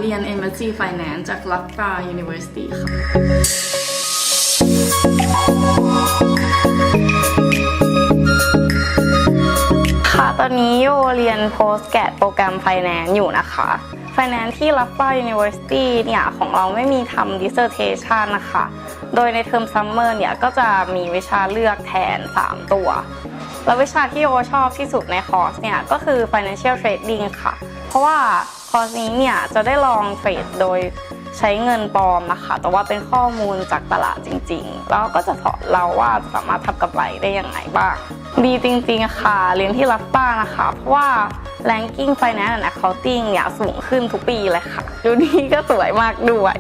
รียน MSc Finance จาก Loughborough University ค่ะค่ะตอนนี้โยเรียน Postgrad โปรแกรม Finance อยู่นะคะ Finance ที่ Loughborough University เนี่ยของเราไม่มีทำ dissertation นะคะโดยในเทอมซัมเมอร์เนี่ยก็จะมีวิชาเลือกแทน3ตัวแล้ววิชาที่โยชอบที่สุดในคอร์สเนี่ยก็คือ Financial Trading ค่ะเพราะว่าคอร์สนี้เนี่ยจะได้ลองเทรดโดยใช้เงินปลอมนะคะแต่ว่าเป็นข้อมูลจากตลาดจริงๆแล้วก็จะสอนเราว่าสามารถทำกำไรได้ยังไงบ้างดีจริงๆค่ะเรียนที่Loughboroughนะคะเพราะว่า ranking finance and accounting เนี่ยสูงขึ้นทุกปีเลยค่ะดูนี่ก็สวยมากด้วย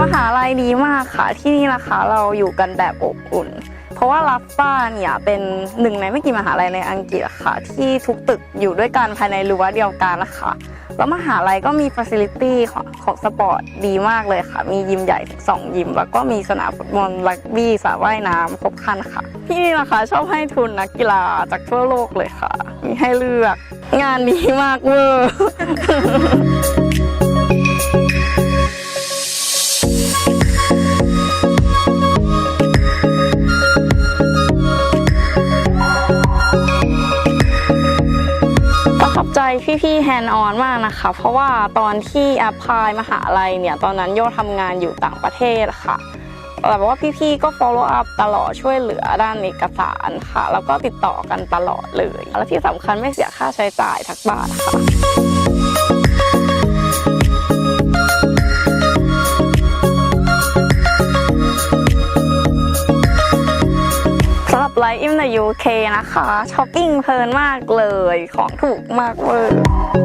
มหาลัยดีมากค่ะที่นี่นะคะเราอยู่กันแบบอบอุ่นเพราะว่าLoughboroughเนี่ยเป็นหนึ่งในไม่กี่มหาลัยในอังกฤษค่ะที่ทุกตึกอยู่ด้วยกันภายในรั้วเดียวกันนะคะแล้วมหาลัยก็มีฟาซิลิตี้ของสปอร์ตดีมากเลยค่ะมียิมใหญ่ถึง2ยิมแล้วก็มีสนามฟุตบอลรักบี้สระว่ายน้ำครบครันค่ะที่นี่นะคะชอบให้ทุนนักกีฬาจากทั่วโลกเลยค่ะมีให้เลือกงานดีมากเวอร์ใจพี่ๆแฮนด์ออนมากนะคะเพราะว่าตอนที่แอพพลายมหาลัยเนี่ยตอนนั้นโยทำงานอยู่ต่างประเทศค่ะแต่ว่าพี่ๆก็ follow up ตลอดช่วยเหลือด้านเอกสารค่ะแล้วก็ติดต่อกันตลอดเลยและที่สำคัญไม่เสียค่าใช้จ่ายทักบาทค่ะสำหรับไลฟ์อินใน UK นะคะช้อปปิ้งเพลินมากเลยของถูกมากเวอร์